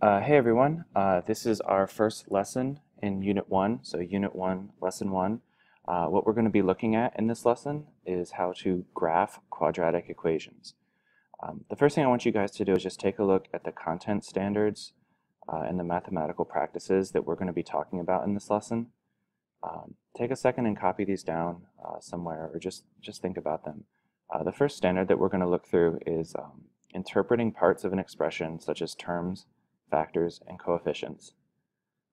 Hey everyone, this is our first lesson in Unit 1, so Unit 1, Lesson 1. What we're going to be looking at in this lesson is how to graph quadratic equations. The first thing I want you guys to do is just take a look at the content standards and the mathematical practices that we're going to be talking about in this lesson. Take a second and copy these down somewhere, or just think about them. The first standard that we're going to look through is interpreting parts of an expression such as terms, factors, and coefficients.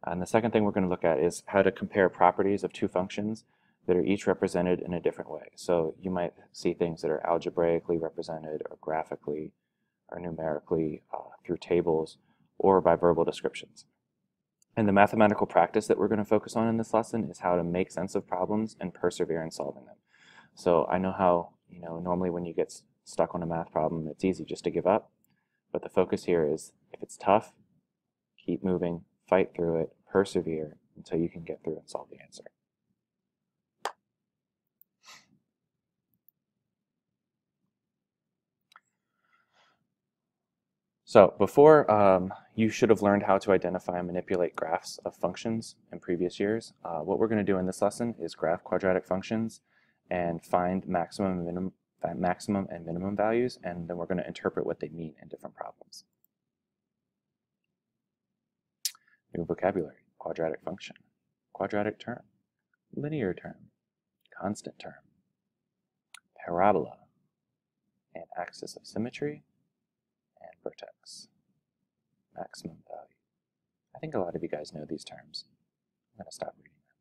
And the second thing we're going to look at is how to compare properties of two functions that are each represented in a different way. So you might see things that are algebraically represented, or graphically, or numerically through tables, or by verbal descriptions. And the mathematical practice that we're going to focus on in this lesson is how to make sense of problems and persevere in solving them. So I know how, normally when you get stuck on a math problem, it's easy just to give up. But the focus here is, if it's tough, keep moving, fight through it, persevere until you can get through and solve the answer. So before, you should have learned how to identify and manipulate graphs of functions in previous years. What we're going to do in this lesson is graph quadratic functions and find maximum and minimum values, and then we're going to interpret what they mean in different problems. New vocabulary: quadratic function, quadratic term, linear term, constant term, parabola, and axis of symmetry, and vertex, maximum value. I think a lot of you guys know these terms. I'm going to stop reading them.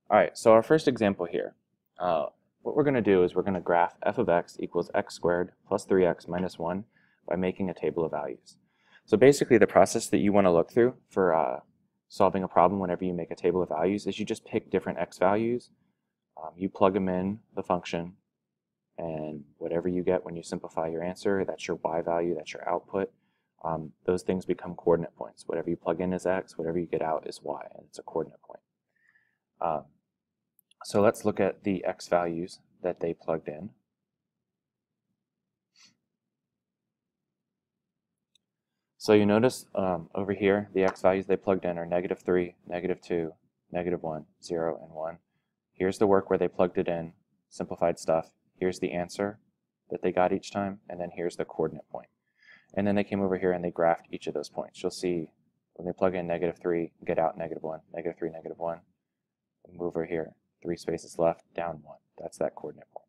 All right, so our first example here. What we're going to do is we're going to graph f of x equals x squared plus 3x minus 1 by making a table of values. So basically the process that you want to look through for solving a problem whenever you make a table of values is you just pick different x values, you plug them in the function, and whatever you get when you simplify your answer, that's your y value, that's your output. Those things become coordinate points. Whatever you plug in is x, whatever you get out is y, and it's a coordinate point. So let's look at the x values that they plugged in. So you notice over here, the x values they plugged in are -3, -2, -1, 0, and 1. Here's the work where they plugged it in, simplified stuff. Here's the answer that they got each time, and then here's the coordinate point. And then they came over here and they graphed each of those points. You'll see when they plug in -3, get out -1, -3, -1. Move over here, 3 spaces left, down 1. That's that coordinate point.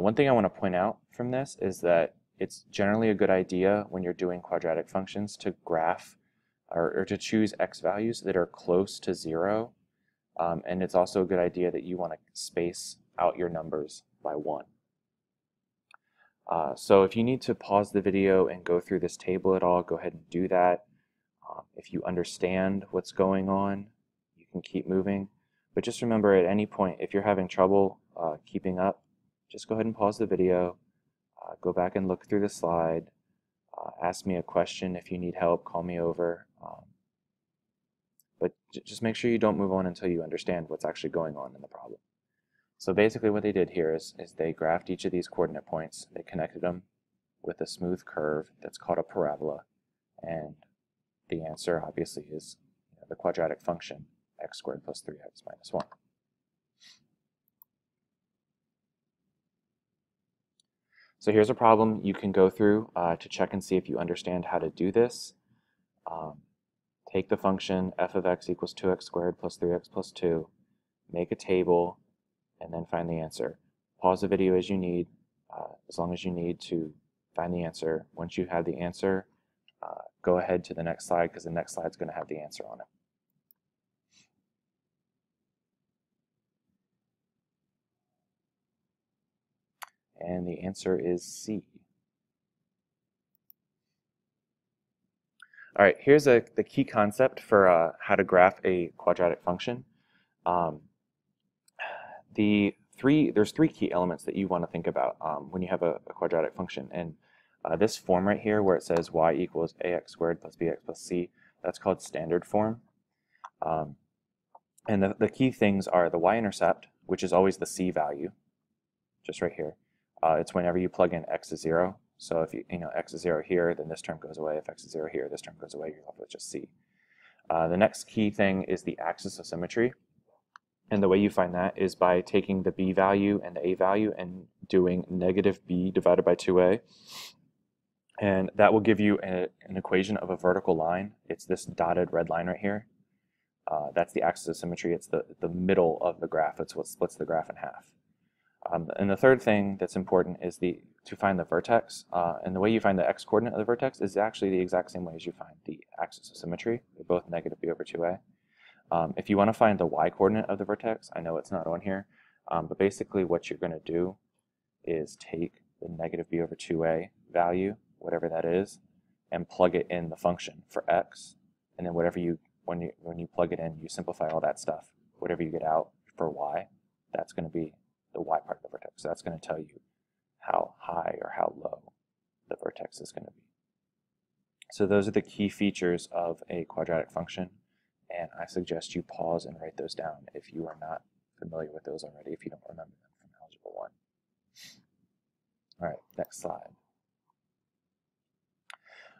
One thing I want to point out from this is that it's generally a good idea when you're doing quadratic functions to graph or to choose x values that are close to 0. And it's also a good idea that you want to space out your numbers by 1. So if you need to pause the video and go through this table at all, go ahead and do that. If you understand what's going on, you can keep moving. But just remember, at any point, if you're having trouble keeping up, just go ahead and pause the video, go back and look through the slide, ask me a question if you need help, call me over. But just make sure you don't move on until you understand what's actually going on in the problem. So basically what they did here is they graphed each of these coordinate points, they connected them with a smooth curve that's called a parabola, and the answer obviously is the quadratic function x squared plus 3x minus 1. So here's a problem you can go through to check and see if you understand how to do this. Take the function f of x equals 2x squared plus 3x plus 2, make a table, and then find the answer. Pause the video as you need, as long as you need to find the answer. Once you have the answer, go ahead to the next slide, because the next slide is going to have the answer on it. And the answer is C. All right, here's the key concept for how to graph a quadratic function. There's 3 key elements that you want to think about when you have a quadratic function. And this form right here where it says y equals ax squared plus bx plus c, that's called standard form. And the key things are the y-intercept, which is always the c value, just right here. It's whenever you plug in x is 0. So if x is 0 here, then this term goes away. If x is 0 here, this term goes away. You're left with just c. The next key thing is the axis of symmetry. And the way you find that is by taking the b value and the a value and doing negative b divided by 2a. And that will give you an equation of a vertical line. It's this dotted red line right here. That's the axis of symmetry. It's the middle of the graph. It's what splits the graph in half. And the third thing that's important is to find the vertex. And the way you find the x-coordinate of the vertex is actually the exact same way as you find the axis of symmetry. They're both negative b over 2a. If you want to find the y-coordinate of the vertex, I know it's not on here, but basically what you're going to do is take the negative b over 2a value, whatever that is, and plug it in the function for x, and then when you plug it in, you simplify all that stuff. Whatever you get out for y, that's going to be the y part of the vertex. So that's going to tell you how high or how low the vertex is going to be. So those are the key features of a quadratic function, and I suggest you pause and write those down if you are not familiar with those already, if you don't remember them from Algebra 1. All right, next slide.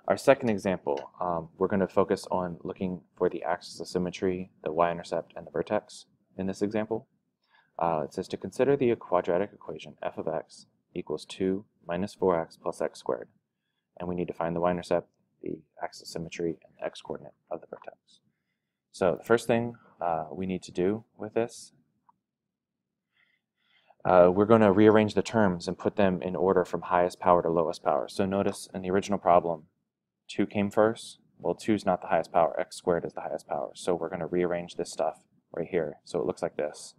Our second example, we're going to focus on looking for the axis of symmetry, the y-intercept, and the vertex in this example. It says to consider the quadratic equation f of x equals 2 minus 4x plus x squared. And we need to find the y-intercept, the axis of symmetry, and the x-coordinate of the vertex. So the first thing we need to do with this, we're going to rearrange the terms and put them in order from highest power to lowest power. So notice in the original problem, 2 came first. Well, 2 is not the highest power. X squared is the highest power. So we're going to rearrange this stuff right here. So it looks like this.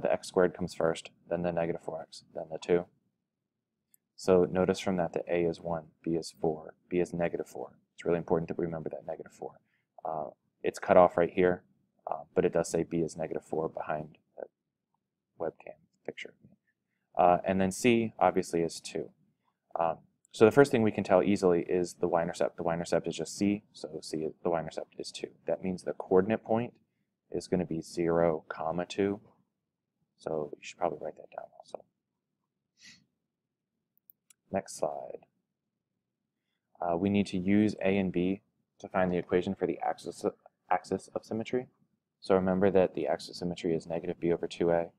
The x squared comes first, then the negative 4x, then the 2. So notice from that a is 1, b is 4, b is negative 4. It's really important that we remember that negative 4. It's cut off right here, but it does say b is negative 4 behind that webcam picture. And then c obviously is 2. So the first thing we can tell easily is the y-intercept. The y-intercept is just c, so the y-intercept is 2. That means the coordinate point is going to be 0, 2. So you should probably write that down also. Next slide. We need to use a and b to find the equation for the axis of symmetry. So remember that the axis of symmetry is negative b over 2a.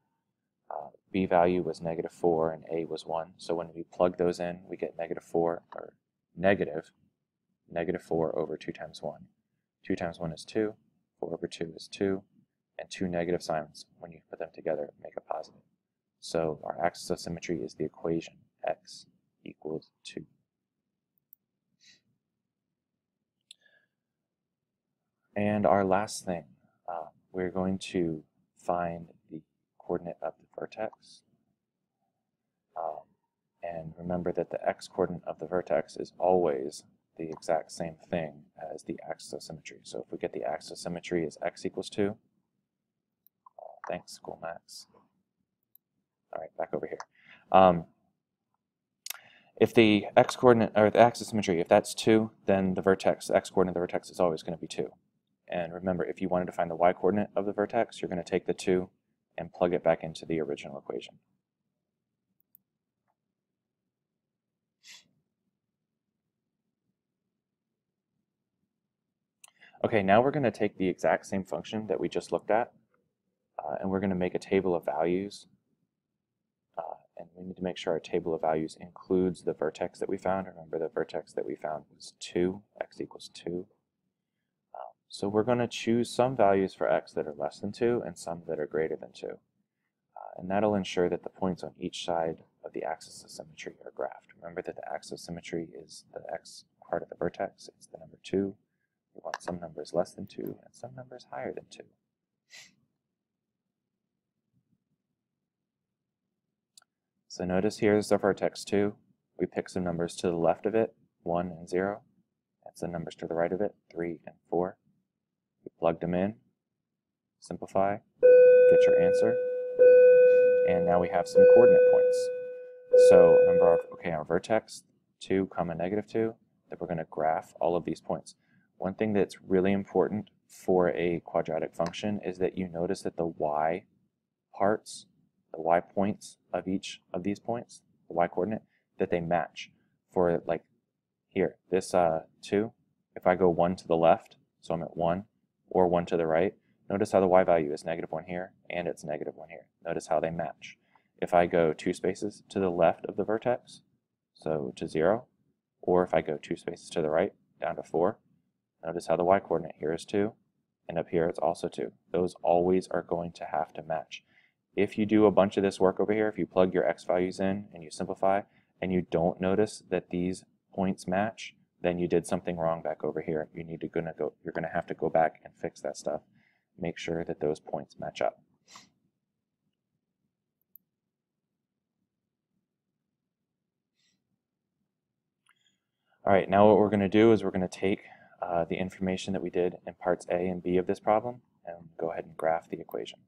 B value was negative 4 and a was 1. So when we plug those in, we get negative 4 over 2 times 1. 2 times 1 is 2, 4 over 2 is 2, and 2 negative signs, when you put them together, make a positive. So our axis of symmetry is the equation x equals 2. And our last thing, we're going to find the coordinate of the vertex. And remember that the x-coordinate of the vertex is always the exact same thing as the axis of symmetry. So if we get the axis of symmetry is x equals 2, thanks, School Max. All right, back over here. If the x-coordinate, or the axis of symmetry, if that's 2, then the vertex, the x-coordinate of the vertex is always going to be 2. And remember, if you wanted to find the y-coordinate of the vertex, you're going to take the 2 and plug it back into the original equation. Okay, now we're going to take the exact same function that we just looked at, and we're going to make a table of values. And we need to make sure our table of values includes the vertex that we found. Remember, the vertex that we found was 2, x equals 2. So we're going to choose some values for x that are less than 2 and some that are greater than 2. And that'll ensure that the points on each side of the axis of symmetry are graphed. Remember that the axis of symmetry is the x part of the vertex. It's the number 2. We want some numbers less than 2 and some numbers higher than 2. So notice here's the vertex 2. We pick some numbers to the left of it, 1 and 0. That's the numbers to the right of it, 3 and 4. We plugged them in, simplify, get your answer, and now we have some coordinate points. So remember, our vertex 2, negative 2, that we're going to graph all of these points. One thing that's really important for a quadratic function is that you notice that the y parts, the y points of each of these points, the y coordinate, that they match. for like here, this 2, if I go 1 to the left, so I'm at 1, or 1 to the right, notice how the y value is -1 here, and it's -1 here. Notice how they match. If I go 2 spaces to the left of the vertex, so to 0, or if I go 2 spaces to the right, down to 4, notice how the y-coordinate here is 2, and up here it's also 2. Those always are going to have to match. If you do a bunch of this work over here, if you plug your x values in and you simplify, and you don't notice that these points match, then you did something wrong back over here. You're going to have to go back and fix that stuff. Make sure that those points match up. All right, now what we're going to do is we're going to take the information that we did in parts A and B of this problem and go ahead and graph the equation.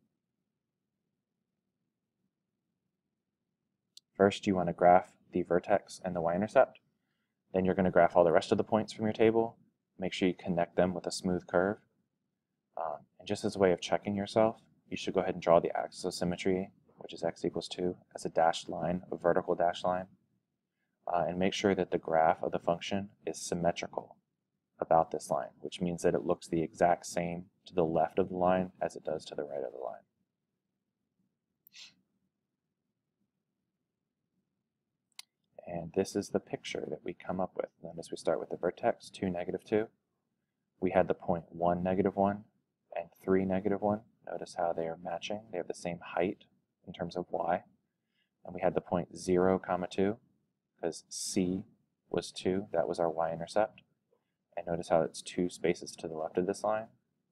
First, you want to graph the vertex and the y-intercept. Then you're going to graph all the rest of the points from your table. Make sure you connect them with a smooth curve. And just as a way of checking yourself, you should go ahead and draw the axis of symmetry, which is x equals 2, as a dashed line, a vertical dashed line. And make sure that the graph of the function is symmetrical about this line, which means that it looks the exact same to the left of the line as it does to the right of the line. And this is the picture that we come up with. Notice we start with the vertex 2, -2. We had the point 1, -1, and 3, -1. Notice how they are matching. They have the same height in terms of y. And we had the point 0, 2, because C was 2. That was our y-intercept. And notice how it's 2 spaces to the left of this line.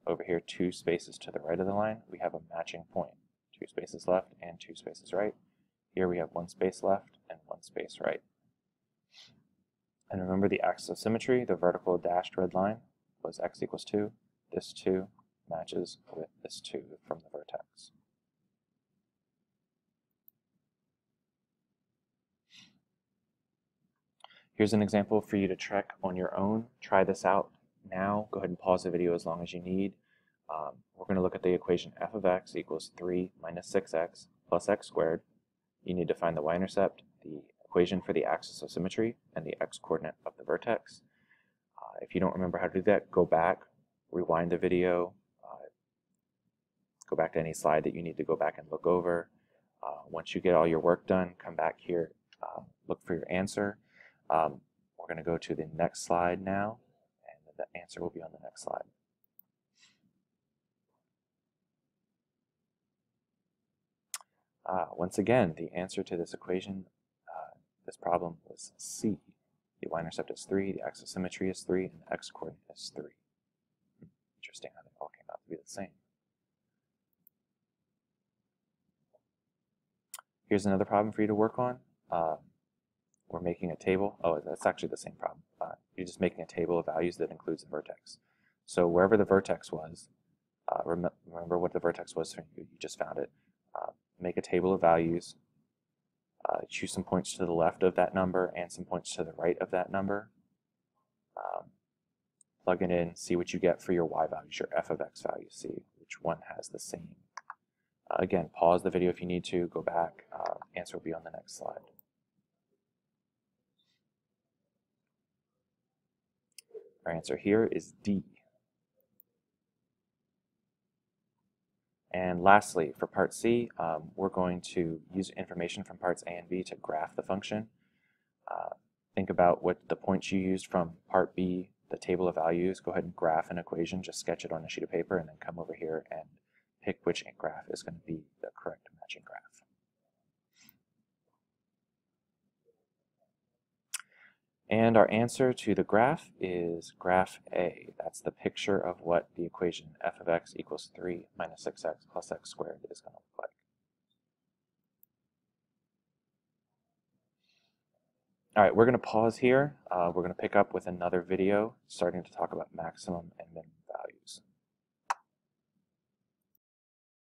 Over here, 2 spaces to the right of the line. We have a matching point. 2 spaces left and 2 spaces right. Here we have 1 space left and 1 space right. And remember the axis of symmetry, the vertical dashed red line, was x equals 2. This 2 matches with this 2 from the vertex. Here's an example for you to check on your own. Try this out now. Go ahead and pause the video as long as you need. We're going to look at the equation f of x equals 3 minus 6x plus x squared. You need to find the y-intercept, the equation for the axis of symmetry, and the x-coordinate of the vertex. If you don't remember how to do that, go back, rewind the video, go back to any slide that you need to go back and look over. Once you get all your work done, come back here, look for your answer. We're going to go to the next slide now, and the answer will be on the next slide. Once again, the answer to this equation, this problem was C. The y-intercept is 3, the axis of symmetry is 3, and the x-coordinate is 3. Interesting how they all came out to be the same. Here's another problem for you to work on. We're making a table. Oh, that's actually the same problem. You're just making a table of values that includes the vertex. So wherever the vertex was, remember what the vertex was, you just found it. Make a table of values. Choose some points to the left of that number and some points to the right of that number. Plug it in, see what you get for your y values, your f of x values, see which one has the same. Again, pause the video if you need to, go back. Answer will be on the next slide. Our answer here is D. And lastly, for part C, we're going to use information from parts A and B to graph the function. Think about what the points you used from part B, the table of values. Go ahead and graph an equation, just sketch it on a sheet of paper, and then come over here and pick which graph is going to be the correct matching graph. And our answer to the graph is graph A. That's the picture of what the equation f of x equals 3 minus 6x plus x squared is going to look like. All right, we're going to pause here. We're going to pick up with another video starting to talk about maximum and minimum